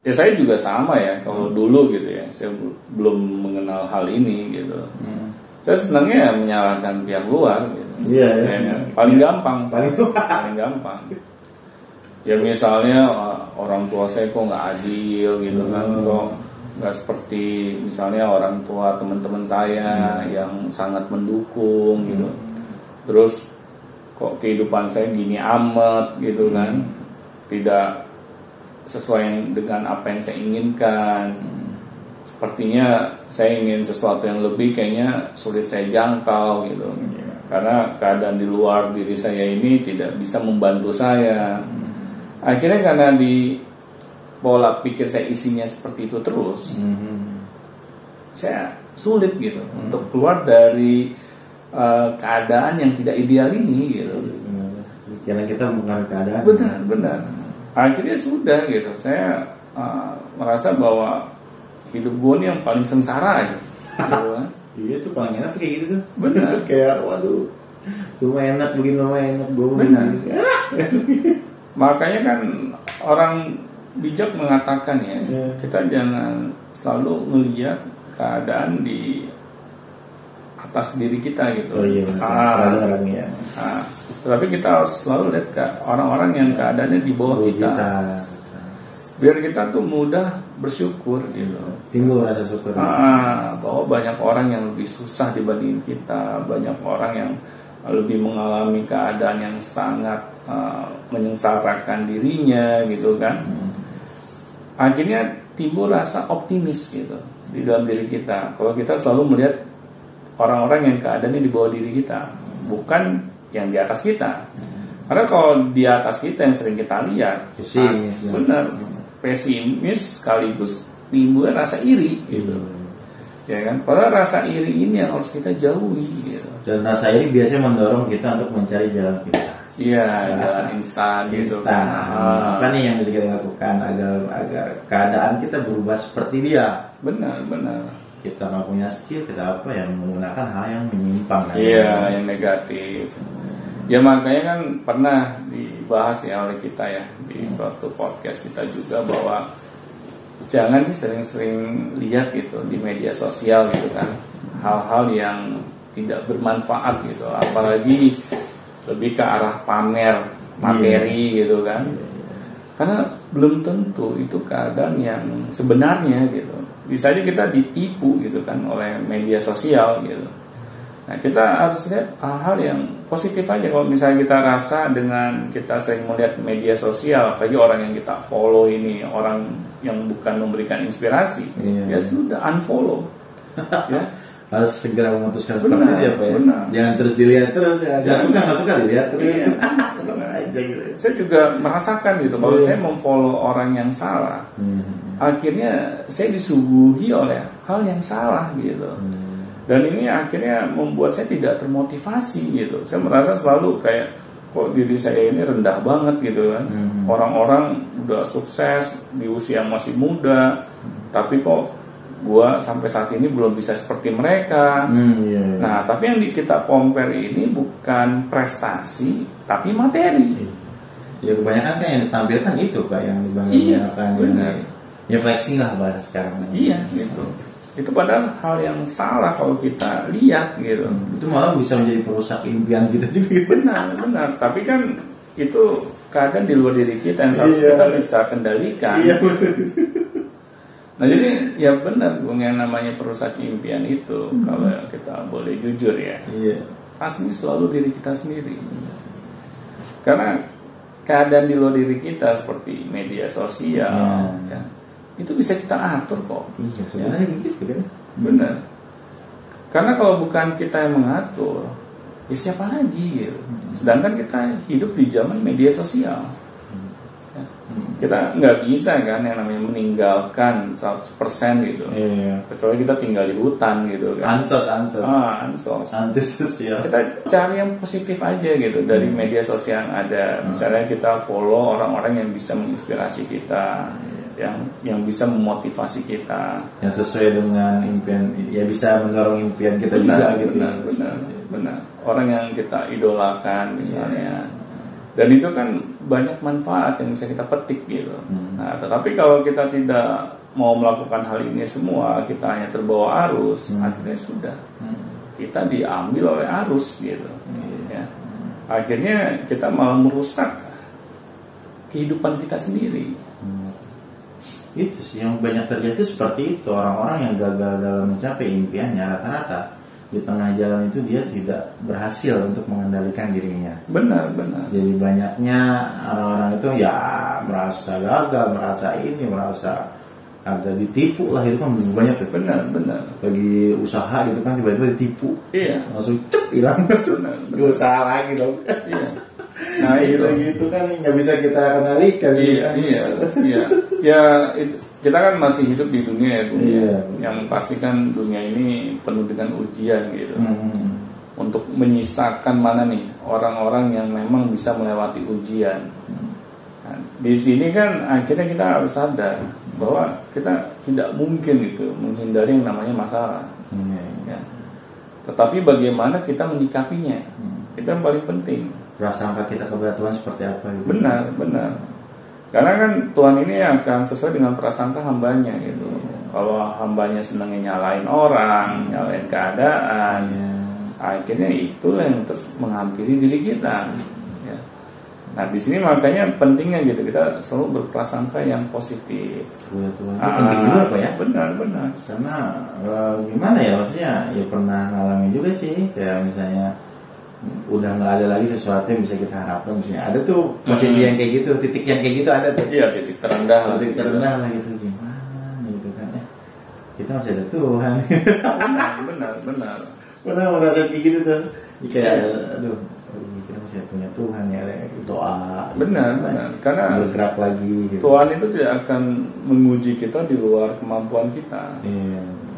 Ya saya juga sama ya, kalau dulu gitu ya, saya belum mengenal hal ini gitu. Saya senangnya menyalahkan pihak luar gitu. Iya. Paling gampang. Ya misalnya orang tua saya kok nggak adil gitu kan, kok nggak seperti misalnya orang tua teman-teman saya yang sangat mendukung gitu. Terus kok kehidupan saya gini amat gitu kan, tidak sesuai dengan apa yang saya inginkan. Sepertinya saya ingin sesuatu yang lebih, kayaknya sulit saya jangkau gitu. Karena keadaan di luar diri saya ini tidak bisa membantu saya. Akhirnya karena di pola pikir saya isinya seperti itu terus, saya sulit gitu untuk keluar dari keadaan yang tidak ideal ini gitu. Karena kita bukan keadaan. Benar. Akhirnya sudah gitu, saya merasa bahwa hidup gue ini yang paling sengsara aja gitu kan. Iya tuh paling enak tuh kayak gitu tuh. Benar. Kayak waduh, gue mah enak begini, mah enak gue. Benar. Makanya kan orang bijak mengatakan ya, kita jangan selalu melihat keadaan di atas diri kita gitu. Tapi kita harus selalu lihat ke orang-orang yang keadaannya di bawah kita. Biar kita tuh mudah bersyukur gitu. Timbul rasa syukur. Bahwa banyak orang yang lebih susah dibanding kita, banyak orang yang lebih mengalami keadaan yang sangat menyengsarakan dirinya gitu kan. Akhirnya timbul rasa optimis gitu di dalam diri kita. Kalau kita selalu melihat orang-orang yang keadaannya di bawah diri kita, bukan yang di atas kita. Karena kalau di atas kita yang sering kita lihat, pesimis sekaligus timbul rasa iri gitu. Ya kan? Padahal rasa iri ini yang harus kita jauhi gitu. Dan rasa iri biasanya mendorong kita untuk mencari jalan kita. Iya, jalan instan gitu. Apa nih yang bisa kita lakukan agar keadaan kita berubah seperti dia? Benar. Kita nggak punya skill, kita yang menggunakan hal yang menyimpang. Iya, yang negatif. Ya makanya kan pernah dibahas ya oleh kita ya di suatu podcast kita juga, bahwa jangan sering-sering lihat gitu di media sosial gitu kan, hal-hal yang tidak bermanfaat gitu, apalagi lebih ke arah pamer materi gitu kan. Karena belum tentu itu keadaan yang sebenarnya gitu. Bisa aja kita ditipu gitu kan oleh media sosial gitu. Nah, kita harus lihat hal-hal yang positif aja. Kalau misalnya kita rasa dengan kita sering melihat media sosial, apalagi orang yang kita follow ini orang yang bukan memberikan inspirasi, ya sudah unfollow. Ya. Harus segera memutuskan seperti itu ya Pak ya. Jangan terus dilihat terus ya. Nggak suka dilihat terus. Aja gitu. Saya juga merasakan gitu. Kalau saya memfollow orang yang salah, akhirnya saya disuguhi oleh hal yang salah gitu. Dan ini akhirnya membuat saya tidak termotivasi gitu. Saya merasa selalu kayak kok diri saya ini rendah banget gitu kan. Orang-orang udah sukses di usia masih muda, tapi kok gua sampai saat ini belum bisa seperti mereka. Nah, tapi yang kita compare ini bukan prestasi, tapi materi. Ya kebanyakan kan yang ditampilkan itu Pak, yang dibanggakan. Ya flexing lah bahasa sekarang. Iya gitu. Itu padahal hal yang salah kalau kita lihat gitu. Itu malah bisa menjadi perusak impian kita juga. Benar. Tapi kan itu keadaan di luar diri kita yang harus kita bisa kendalikan. Nah jadi ya benar yang namanya perusak impian itu, kalau kita boleh jujur ya, pasti selalu diri kita sendiri. Karena keadaan di luar diri kita seperti media sosial, ya, itu bisa kita atur kok. Sebenarnya begitu kan? Benar. Karena kalau bukan kita yang mengatur, ya siapa lagi gitu. Sedangkan kita hidup di zaman media sosial. Kita nggak bisa kan yang namanya meninggalkan 100% gitu. Kecuali kita tinggal di hutan gitu kan. Ansos. Anti sosial. Kita cari yang positif aja gitu dari media sosial yang ada. Misalnya kita follow orang-orang yang bisa menginspirasi kita, yang bisa memotivasi kita, yang sesuai dengan impian, ya bisa mendorong impian kita juga gitu. Benar. Orang yang kita idolakan misalnya. Dan itu kan banyak manfaat yang bisa kita petik gitu. Nah, tetapi kalau kita tidak mau melakukan hal ini semua, kita hanya terbawa arus, akhirnya sudah kita diambil oleh arus gitu. Ya. Akhirnya kita malah merusak kehidupan kita sendiri. Itu sih yang banyak terjadi seperti itu. Orang-orang yang gagal dalam mencapai impiannya rata-rata di tengah jalan itu dia tidak berhasil untuk mengendalikan dirinya. Benar. Jadi banyaknya orang-orang itu ya merasa gagal, merasa agak ditipu lah, itu kan banyak tuh. Benar. Bagi usaha gitu kan tiba-tiba ditipu. Iya. Langsung hilang. Benar. Usaha lagi dong. Iya. Nah gitu kan nggak bisa kita kendalikan. Iya. Ya itu, kita kan masih hidup di dunia ya, Bu. Iya. Yang pasti kan dunia ini penuh dengan ujian gitu. Untuk menyisakan mana nih orang-orang yang memang bisa melewati ujian. Nah, di sini kan akhirnya kita harus sadar bahwa kita tidak mungkin gitu menghindari yang namanya masalah. Ya. Tetapi bagaimana kita menyikapinya, itu yang paling penting. Prasangka kita kepada Tuhan seperti apa gitu. Benar. Karena kan Tuhan ini akan sesuai dengan prasangka hambanya gitu. Kalau hambanya senangnya nyalain orang, nyalain keadaan, akhirnya itulah yang terus menghampiri diri kita. Ya. Nah di sini makanya pentingnya gitu kita selalu berprasangka yang positif. Tuhan itu penting juga Pak ya. Benar. Karena gimana ya, maksudnya ya pernah ngalamin juga sih, kayak misalnya udah nggak ada lagi sesuatu yang bisa kita harapkan, misalnya ada tuh posisi yang kayak gitu, titik yang kayak gitu ada tuh. Iya, titik terendah lah gitu, gimana gitu kan ya, kita masih ada Tuhan. benar pernah merasa kayak gitu tuh kayak aduh kita masih punya Tuhan ya, doa benar karena bergerak lagi gitu. Tuhan itu tidak akan menguji kita di luar kemampuan kita.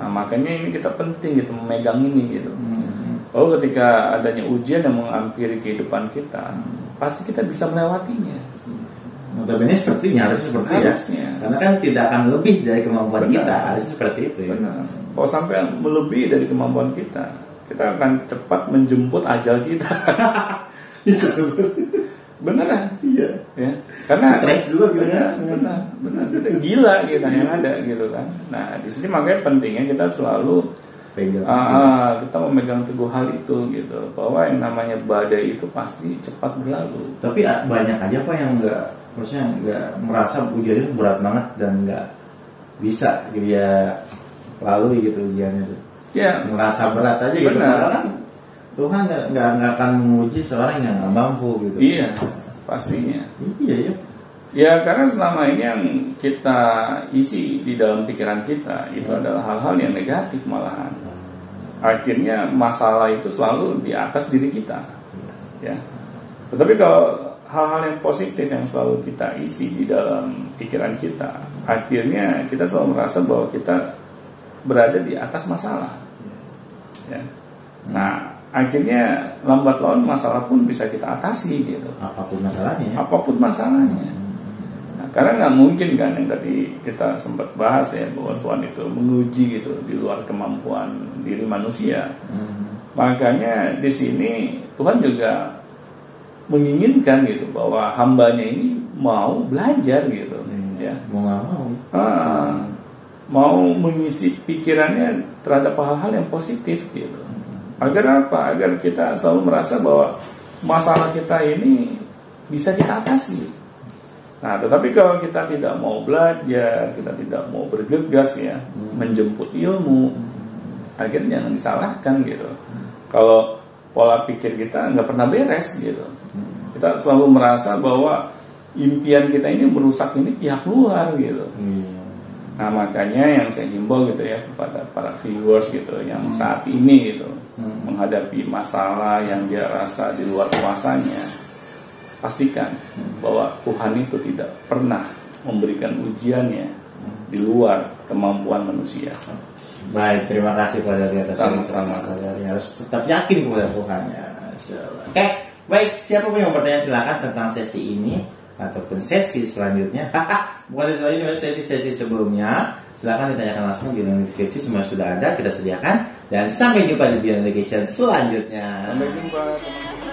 Nah makanya ini kita penting gitu memegang ini gitu. Ketika adanya ujian yang menghampiri kehidupan kita, pasti kita bisa melewatinya. Notabene sepertinya harusnya seperti ya. Karena kan tidak akan lebih dari kemampuan kita, harusnya seperti itu ya. Benar. Kalau sampai melebihi dari kemampuan kita akan cepat menjemput ajal kita. Beneran. Iya. Ya. Karena stres dulu gitu kan. Benar. Kita gila kita yang ada gitu kan. Nah, di sini makanya pentingnya kita selalu kita memegang teguh hal itu gitu, bahwa yang namanya badai itu pasti cepat berlalu. Tapi banyak aja Pak yang maksudnya nggak merasa ujian itu berat banget dan nggak bisa dia lalui gitu ujian itu. Ya. Merasa berat aja gitu. Karena kan Tuhan nggak akan menguji seorang yang nggak mampu gitu. Iya, pastinya. Iya ya. Ya karena selama ini yang kita isi di dalam pikiran kita itu adalah hal-hal yang negatif malahan. Akhirnya masalah itu selalu di atas diri kita. Ya. Tetapi kalau hal-hal yang positif yang selalu kita isi di dalam pikiran kita, akhirnya kita selalu merasa bahwa kita berada di atas masalah. Ya. Nah, akhirnya lambat laun masalah pun bisa kita atasi gitu. Apapun masalahnya. Karena nggak mungkin kan yang tadi kita sempat bahas ya, bahwa Tuhan itu menguji gitu di luar kemampuan diri manusia. Makanya di sini Tuhan juga menginginkan gitu bahwa hambanya ini mau belajar gitu, ya. Mau mengisi pikirannya terhadap hal-hal yang positif gitu. Agar apa? Agar kita selalu merasa bahwa masalah kita ini bisa kita atasi. Nah, tetapi kalau kita tidak mau belajar, kita tidak mau bergegas ya, menjemput ilmu, akhirnya jangan disalahkan gitu. Kalau pola pikir kita nggak pernah beres gitu, kita selalu merasa bahwa impian kita ini merusak ini pihak luar gitu. Nah, makanya yang saya himbau gitu ya kepada para viewers gitu, yang saat ini gitu menghadapi masalah yang dia rasa di luar kuasanya. Pastikan bahwa Tuhan itu tidak pernah memberikan ujiannya di luar kemampuan manusia. Baik, terima kasih pada atas sama-sama. Harus tetap yakin kepada Tuhan ya. Oke, baik, siapa pun yang bertanya silakan tentang sesi ini ataupun sesi selanjutnya. Bukan sesi selanjutnya, sesi sebelumnya. Silakan ditanyakan langsung di link deskripsi, semua sudah ada, kita sediakan. Dan sampai jumpa di Beyond Education selanjutnya. Sampai jumpa teman-teman.